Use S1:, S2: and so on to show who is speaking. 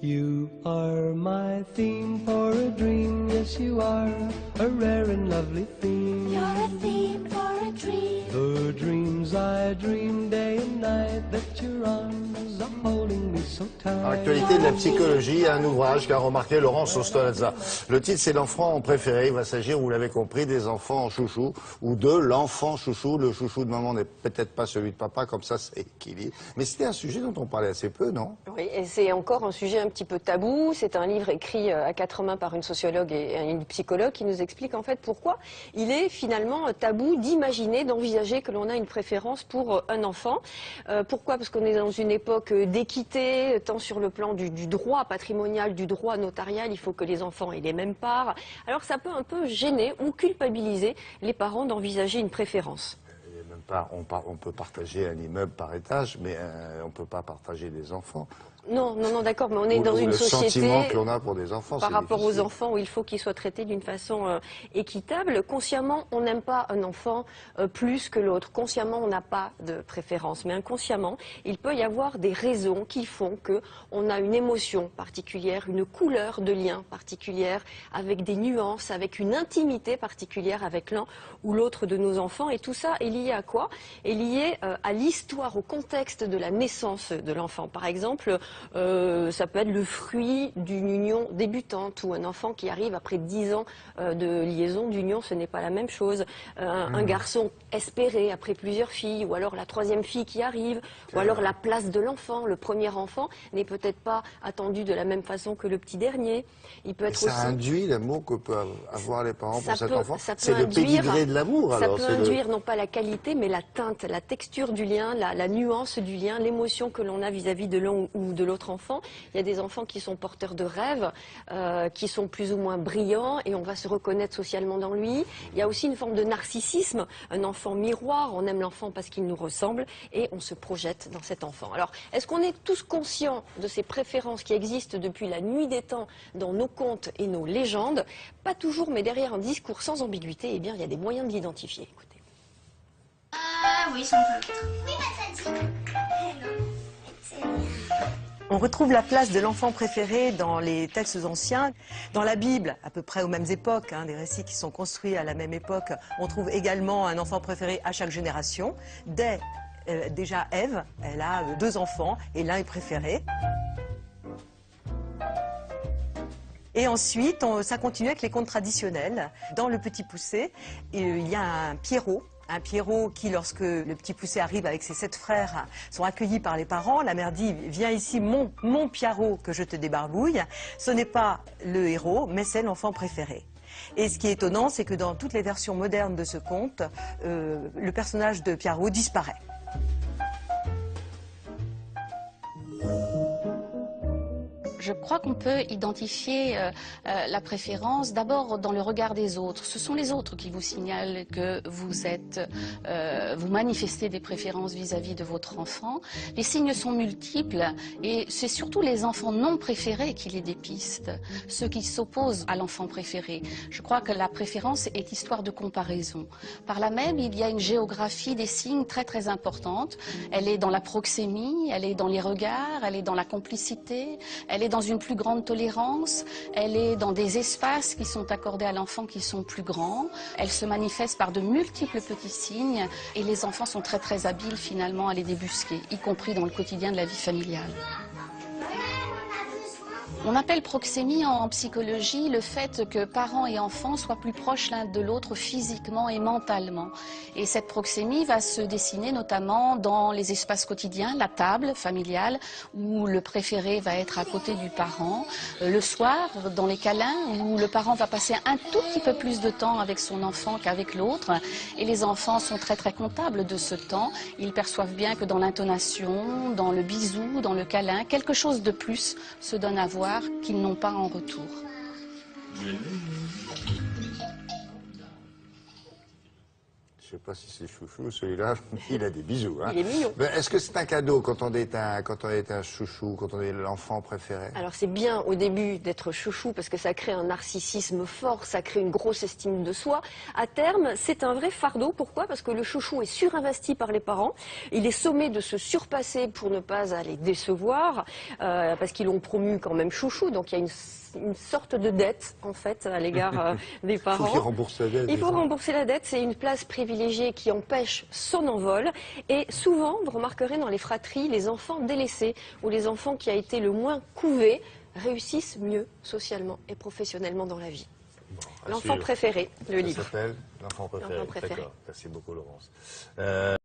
S1: You are my theme for a dream, yes you are, a rare and lovely theme.
S2: You're a theme for a dream.
S1: The dreams I dream day and night, that your arms are holding me so tight.
S3: Dans l'actualité de la psychologie, un ouvrage qu'a remarqué Laurence Ostolazza. Le titre, c'est L'enfant préféré. Il va s'agir, vous l'avez compris, des enfants chouchous ou de l'enfant chouchou. Le chouchou de maman n'est peut-être pas celui de papa, comme ça c'est équilibre. Mais c'était un sujet dont on parlait assez peu, non?
S4: Oui, et c'est encore un sujet un petit peu tabou. C'est un livre écrit à quatre mains par une sociologue et une psychologue qui nous explique en fait pourquoi il est finalement tabou d'imaginer, d'envisager que l'on a une préférence pour un enfant. Pourquoi? Parce qu'on est dans une époque d'équité, tant sur le plan du droit patrimonial, du droit notarial, il faut que les enfants aient les mêmes parts. Alors ça peut un peu gêner ou culpabiliser les parents d'envisager une préférence.
S3: On peut partager un immeuble par étage, mais on ne peut pas partager des enfants.
S4: Non, d'accord, mais on est dans une société...
S3: Le sentiment que l'on a pour des enfants,
S4: par rapport
S3: difficile.
S4: aux enfants, où il faut qu'ils soient traités d'une façon équitable. Consciemment, on n'aime pas un enfant plus que l'autre. Consciemment, on n'a pas de préférence. Mais inconsciemment, il peut y avoir des raisons qui font qu'on a une émotion particulière, une couleur de lien particulière, avec des nuances, avec une intimité particulière avec l'un ou l'autre de nos enfants. Et tout ça est lié à quoi? Est lié à l'histoire, au contexte de la naissance de l'enfant. Par exemple, ça peut être le fruit d'une union débutante ou un enfant qui arrive après 10 ans de liaison, d'union, ce n'est pas la même chose. Un garçon espéré après plusieurs filles, ou alors la troisième fille qui arrive, ou alors la place de l'enfant. Le premier enfant n'est peut-être pas attendu de la même façon que le petit dernier. Il peut être
S3: ça
S4: aussi...
S3: induit l'amour que peuvent avoir les parents pour cet enfant.
S4: C'est
S3: le pédigré de l'amour, alors.
S4: Ça peut induire non pas la qualité, mais la teinte, la texture du lien, la nuance du lien, l'émotion que l'on a vis-à-vis de l'un ou de l'autre enfant. Il y a des enfants qui sont porteurs de rêves, qui sont plus ou moins brillants, et on va se reconnaître socialement dans lui. Il y a aussi une forme de narcissisme, un enfant miroir. On aime l'enfant parce qu'il nous ressemble, et on se projette dans cet enfant. Alors, est-ce qu'on est tous conscients de ces préférences qui existent depuis la nuit des temps dans nos contes et nos légendes? Pas toujours, mais derrière un discours sans ambiguïté, eh bien, il y a des moyens de l'identifier. Écoutez.
S2: Oui, si on peut le mettre. Oui, ça dit.
S5: On retrouve la place de l'enfant préféré dans les textes anciens. Dans la Bible, à peu près aux mêmes époques, des récits qui sont construits à la même époque, on trouve également un enfant préféré à chaque génération. Déjà Ève, elle a 2 enfants et l'un est préféré. Et ensuite, ça continue avec les contes traditionnels. Dans Le Petit Poucet, il y a un Pierrot. Un Pierrot qui, lorsque le Petit Poucet arrive avec ses 7 frères, sont accueillis par les parents. La mère dit « Viens ici, mon Pierrot, que je te débarbouille ». Ce n'est pas le héros, mais c'est l'enfant préféré. Et ce qui est étonnant, c'est que dans toutes les versions modernes de ce conte, le personnage de Pierrot disparaît.
S6: Je crois qu'on peut identifier la préférence d'abord dans le regard des autres. Ce sont les autres qui vous signalent que vous manifestez des préférences vis-à-vis de votre enfant. Les signes sont multiples et c'est surtout les enfants non préférés qui les dépistent, ceux qui s'opposent à l'enfant préféré. Je crois que la préférence est histoire de comparaison. Par là même, il y a une géographie des signes très très importante. Elle est dans la proxémie, elle est dans les regards, elle est dans la complicité, elle est dans une plus grande tolérance, elle est dans des espaces qui sont accordés à l'enfant qui sont plus grands, elle se manifeste par de multiples petits signes et les enfants sont très très habiles finalement à les débusquer, y compris dans le quotidien de la vie familiale. On appelle proxémie en psychologie le fait que parents et enfants soient plus proches l'un de l'autre physiquement et mentalement. Et cette proxémie va se dessiner notamment dans les espaces quotidiens, la table familiale, où le préféré va être à côté du parent. Le soir, dans les câlins, où le parent va passer un tout petit peu plus de temps avec son enfant qu'avec l'autre. Et les enfants sont très très comptables de ce temps. Ils perçoivent bien que dans l'intonation, dans le bisou, dans le câlin, quelque chose de plus se donne à voir qu'ils n'ont pas en retour.
S3: sais pas si c'est chouchou, celui-là, il a des bisous. Hein.
S4: Il est mignon.
S3: Est-ce que c'est un cadeau quand on est un chouchou, quand on est l'enfant préféré?
S4: Alors c'est bien au début d'être chouchou parce que ça crée un narcissisme fort, ça crée une grosse estime de soi. À terme, c'est un vrai fardeau. Pourquoi? Parce que le chouchou est surinvesti par les parents. Il est sommé de se surpasser pour ne pas aller décevoir, parce qu'ils l'ont promu quand même chouchou. Donc il y a une sorte de dette en fait à l'égard des parents.
S3: Il faut qu'il rembourse la dette.
S4: Il faut rembourser la dette, c'est une place privilégiée qui empêche son envol. Et souvent, vous remarquerez dans les fratries, les enfants délaissés ou les enfants qui a été le moins couvés réussissent mieux socialement et professionnellement dans la vie.
S3: Bon,
S4: L'enfant préféré, le livre.
S3: Ça s'appelle L'enfant préféré.
S4: L'enfant préféré.
S3: D'accord, merci beaucoup Laurence.